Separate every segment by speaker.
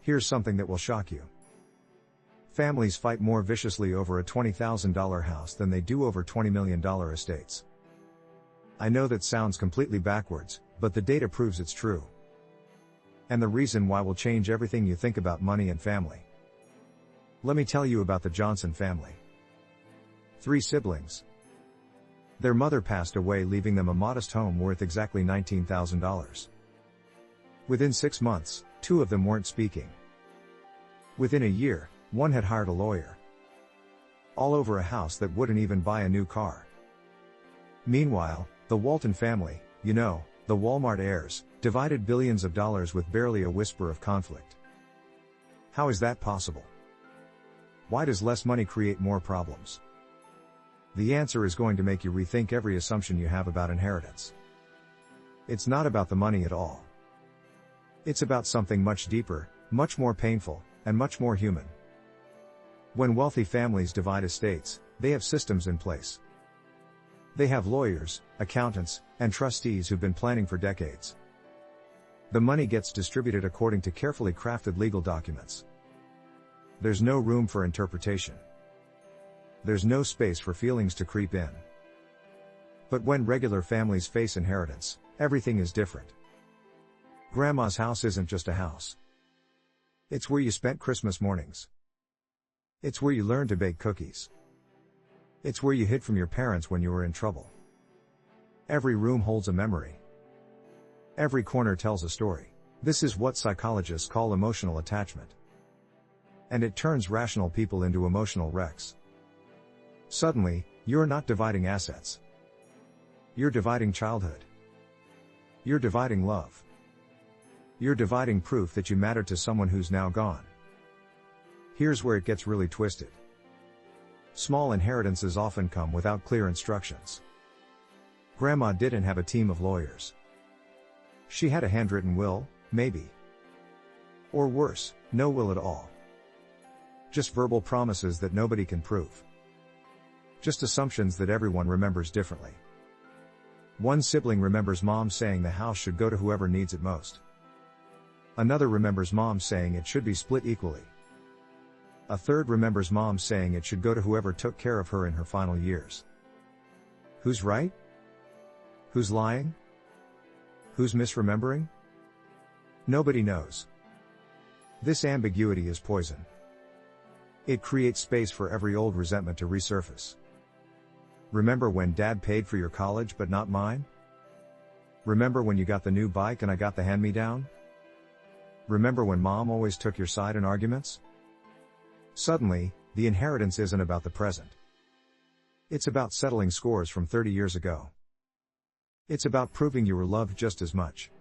Speaker 1: Here's something that will shock you. Families fight more viciously over a $20,000 house than they do over $20 million estates. I know that sounds completely backwards, but the data proves it's true. And the reason why will change everything you think about money and family. Let me tell you about the Johnson family. 3 siblings. Their mother passed away, leaving them a modest home worth exactly $19,000. Within 6 months, 2 of them weren't speaking. Within a year, 1 had hired a lawyer. All over a house that wouldn't even buy a new car. Meanwhile, the Walton family, the Walmart heirs, divided billions of dollars with barely a whisper of conflict. How is that possible? Why does less money create more problems? The answer is going to make you rethink every assumption you have about inheritance. It's not about the money at all. It's about something much deeper, much more painful, and much more human. When wealthy families divide estates, they have systems in place. They have lawyers, accountants, and trustees who've been planning for decades. The money gets distributed according to carefully crafted legal documents. There's no room for interpretation. There's no space for feelings to creep in. But when regular families face inheritance, everything is different. Grandma's house isn't just a house. It's where you spent Christmas mornings. It's where you learned to bake cookies. It's where you hid from your parents when you were in trouble. Every room holds a memory. Every corner tells a story. This is what psychologists call emotional attachment. And it turns rational people into emotional wrecks. Suddenly, you're not dividing assets. You're dividing childhood. You're dividing love. You're dividing proof that you mattered to someone who's now gone. Here's where it gets really twisted. Small inheritances often come without clear instructions. Grandma didn't have a team of lawyers. She had a handwritten will, maybe. Or worse, no will at all. Just verbal promises that nobody can prove. Just assumptions that everyone remembers differently. One sibling remembers mom saying the house should go to whoever needs it most. Another remembers mom saying it should be split equally. A third remembers mom saying it should go to whoever took care of her in her final years. Who's right? Who's lying? Who's misremembering? Nobody knows. This ambiguity is poison. It creates space for every old resentment to resurface. Remember when dad paid for your college but not mine? Remember when you got the new bike and I got the hand-me-down? Remember when mom always took your side in arguments? Suddenly, the inheritance isn't about the present. It's about settling scores from 30 years ago. It's about proving you were loved just as much.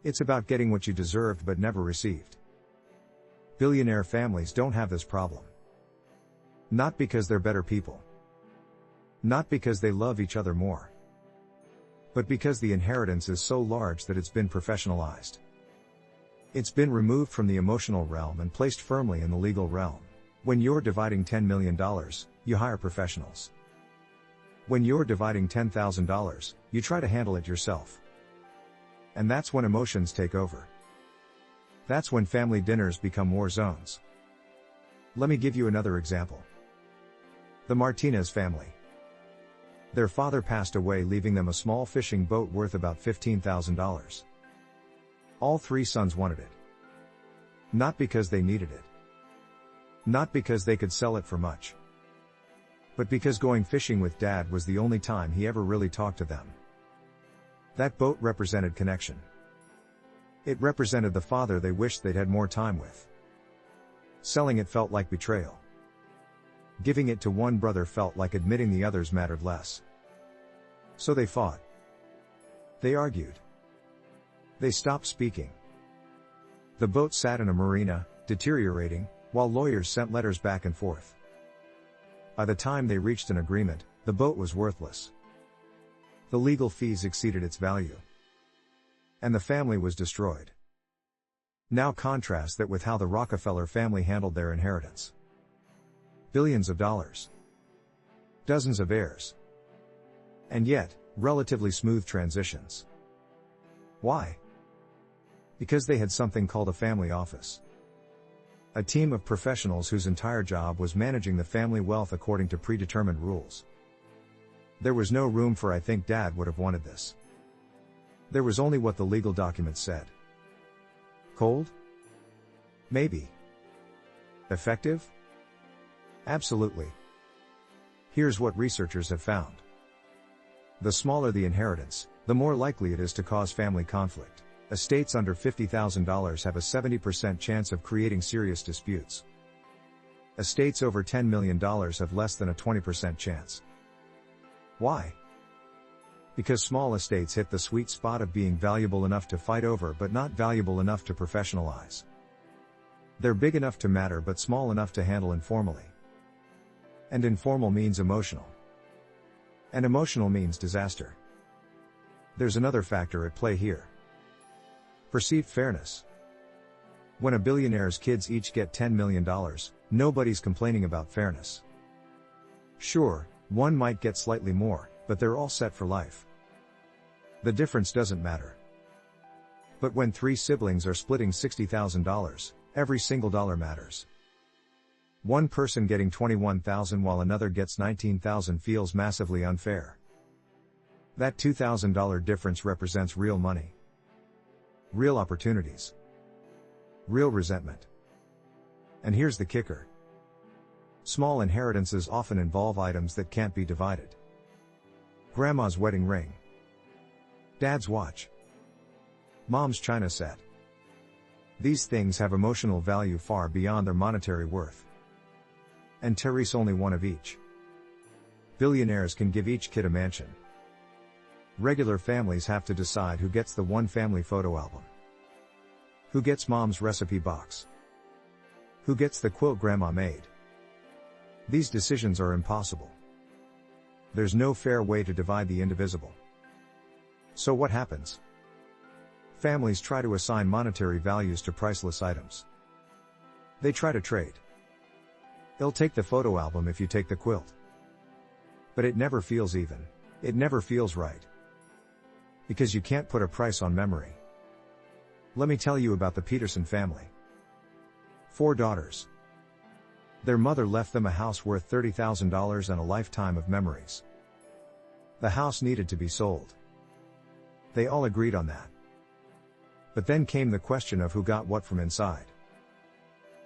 Speaker 1: It's about getting what you deserved but never received. Billionaire families don't have this problem. Not because they're better people. Not because they love each other more. But because the inheritance is so large that it's been professionalized. It's been removed from the emotional realm and placed firmly in the legal realm. When you're dividing $10 million, you hire professionals. When you're dividing $10,000, you try to handle it yourself. And that's when emotions take over. That's when family dinners become war zones. Let me give you another example. The Martinez family. Their father passed away, leaving them a small fishing boat worth about $15,000. All 3 sons wanted it. Not because they needed it. Not because they could sell it for much. But because going fishing with dad was the only time he ever really talked to them. That boat represented connection. It represented the father they wished they'd had more time with. Selling it felt like betrayal. Giving it to one brother felt like admitting the others mattered less. So they fought. They argued. They stopped speaking. The boat sat in a marina, deteriorating, while lawyers sent letters back and forth. By the time they reached an agreement, the boat was worthless. The legal fees exceeded its value. And the family was destroyed. Now contrast that with how the Rockefeller family handled their inheritance. Billions of dollars. Dozens of heirs. And yet, relatively smooth transitions. Why? Because they had something called a family office. A team of professionals whose entire job was managing the family wealth according to predetermined rules. There was no room for "I think Dad would have wanted this." There was only what the legal documents said. Cold? Maybe. Effective? Absolutely. Here's what researchers have found. The smaller the inheritance, the more likely it is to cause family conflict. Estates under $50,000 have a 70% chance of creating serious disputes. Estates over $10 million have less than a 20% chance. Why? Because small estates hit the sweet spot of being valuable enough to fight over but not valuable enough to professionalize. They're big enough to matter but small enough to handle informally. And informal means emotional. And emotional means disaster. There's another factor at play here. Perceived fairness. When a billionaire's kids each get $10 million, nobody's complaining about fairness. Sure, one might get slightly more, but they're all set for life. The difference doesn't matter. But when 3 siblings are splitting $60,000, every single dollar matters. One person getting $21,000 while another gets $19,000 feels massively unfair. That $2,000 difference represents real money. Real opportunities. Real resentment. And here's the kicker. Small inheritances often involve items that can't be divided. Grandma's wedding ring. Dad's watch. Mom's china set. These things have emotional value far beyond their monetary worth. And Therese only one of each. Billionaires can give each kid a mansion. Regular families have to decide who gets the one family photo album. Who gets mom's recipe box? Who gets the quilt grandma made? These decisions are impossible. There's no fair way to divide the indivisible. So what happens? Families try to assign monetary values to priceless items. They try to trade. They'll take the photo album if you take the quilt. But it never feels even. It never feels right. Because you can't put a price on memory. Let me tell you about the Peterson family. 4 daughters. Their mother left them a house worth $30,000 and a lifetime of memories. The house needed to be sold. They all agreed on that. But then came the question of who got what from inside.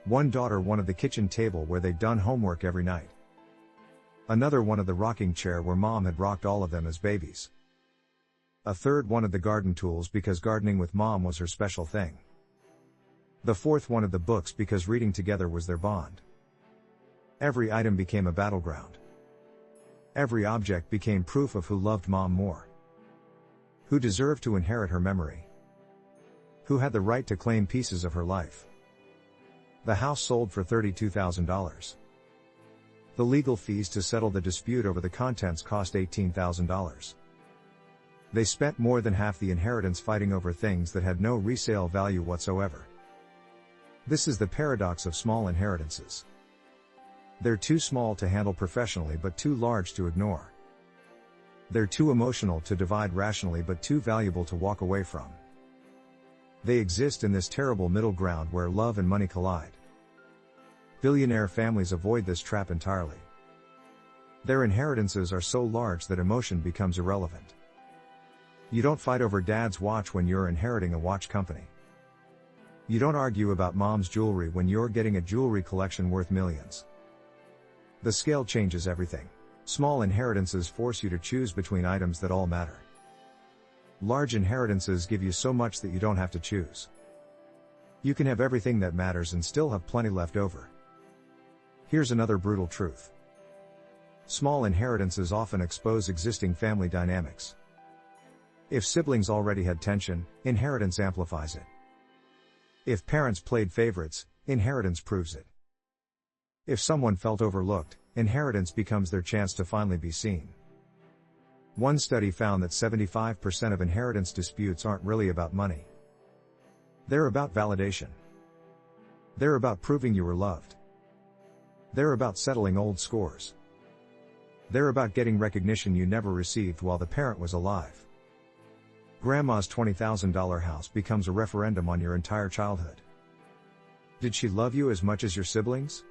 Speaker 1: One daughter wanted the kitchen table where they'd done homework every night. Another wanted the rocking chair where mom had rocked all of them as babies. A third wanted the garden tools because gardening with mom was her special thing. The fourth wanted the books because reading together was their bond. Every item became a battleground. Every object became proof of who loved mom more. Who deserved to inherit her memory. Who had the right to claim pieces of her life. The house sold for $32,000. The legal fees to settle the dispute over the contents cost $18,000. They spent more than half the inheritance fighting over things that had no resale value whatsoever. This is the paradox of small inheritances. They're too small to handle professionally but too large to ignore. They're too emotional to divide rationally but too valuable to walk away from. They exist in this terrible middle ground where love and money collide. Billionaire families avoid this trap entirely. Their inheritances are so large that emotion becomes irrelevant. You don't fight over dad's watch when you're inheriting a watch company. You don't argue about mom's jewelry when you're getting a jewelry collection worth millions. The scale changes everything. Small inheritances force you to choose between items that all matter. Large inheritances give you so much that you don't have to choose. You can have everything that matters and still have plenty left over. Here's another brutal truth. Small inheritances often expose existing family dynamics. If siblings already had tension, inheritance amplifies it. If parents played favorites, inheritance proves it. If someone felt overlooked, inheritance becomes their chance to finally be seen. One study found that 75% of inheritance disputes aren't really about money. They're about validation. They're about proving you were loved. They're about settling old scores. They're about getting recognition you never received while the parent was alive. Grandma's $20,000 house becomes a referendum on your entire childhood. Did she love you as much as your siblings?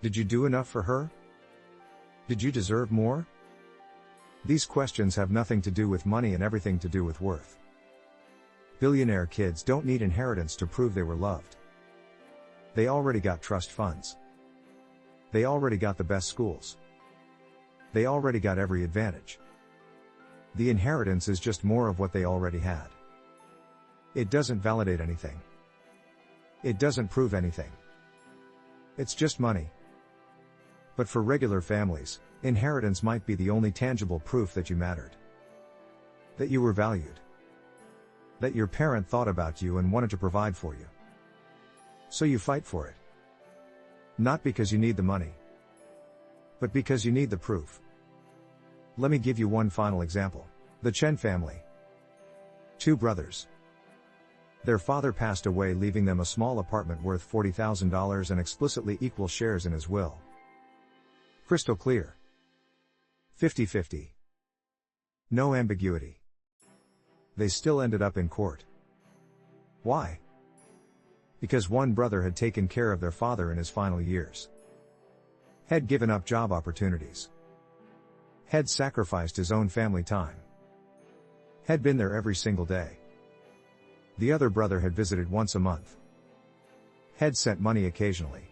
Speaker 1: Did you do enough for her? Did you deserve more? These questions have nothing to do with money and everything to do with worth. Billionaire kids don't need inheritance to prove they were loved. They already got trust funds. They already got the best schools. They already got every advantage. The inheritance is just more of what they already had. It doesn't validate anything. It doesn't prove anything. It's just money. But for regular families, inheritance might be the only tangible proof that you mattered. That you were valued. That your parent thought about you and wanted to provide for you. So you fight for it. Not because you need the money, but because you need the proof. Let me give you one final example. The Chen family. 2 brothers. Their father passed away, leaving them a small apartment worth $40,000 and explicitly equal shares in his will. Crystal clear. 50-50. No ambiguity. They still ended up in court. Why? Because one brother had taken care of their father in his final years. Had given up job opportunities. Had sacrificed his own family time. Had been there every single day. The other brother had visited once a month. Had sent money occasionally.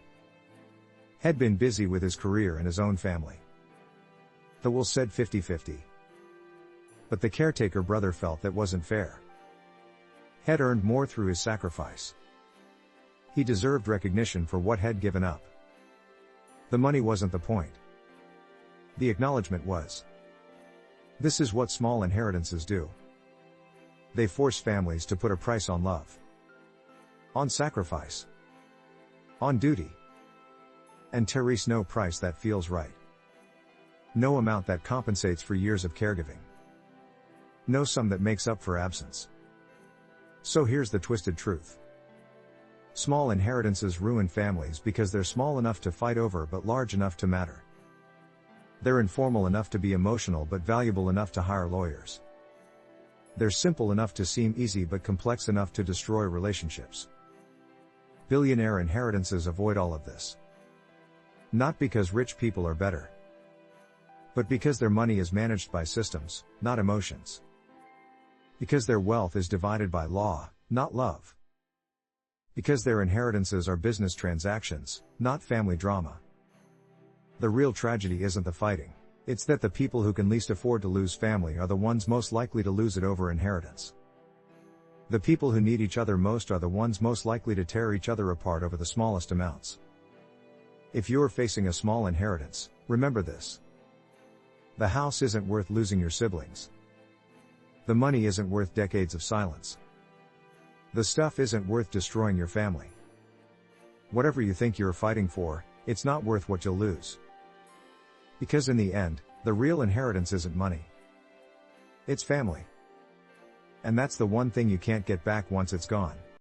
Speaker 1: Had been busy with his career and his own family. The will said 50-50. But the caretaker brother felt that wasn't fair. Had earned more through his sacrifice. He deserved recognition for what had given up. The money wasn't the point. The acknowledgement was. This is what small inheritances do. They force families to put a price on love. On sacrifice. On duty. And Therese, no price that feels right. No amount that compensates for years of caregiving. No sum that makes up for absence. So here's the twisted truth. Small inheritances ruin families because they're small enough to fight over but large enough to matter. They're informal enough to be emotional but valuable enough to hire lawyers. They're simple enough to seem easy but complex enough to destroy relationships. Billionaire inheritances avoid all of this. Not because rich people are better, but because their money is managed by systems, not emotions. Because their wealth is divided by law, not love. Because their inheritances are business transactions, not family drama. The real tragedy isn't the fighting. It's that the people who can least afford to lose family are the ones most likely to lose it over inheritance. The people who need each other most are the ones most likely to tear each other apart over the smallest amounts. If you're facing a small inheritance, remember this. The house isn't worth losing your siblings. The money isn't worth decades of silence. The stuff isn't worth destroying your family. Whatever you think you're fighting for, it's not worth what you'll lose. Because in the end, the real inheritance isn't money. It's family. And that's the one thing you can't get back once it's gone.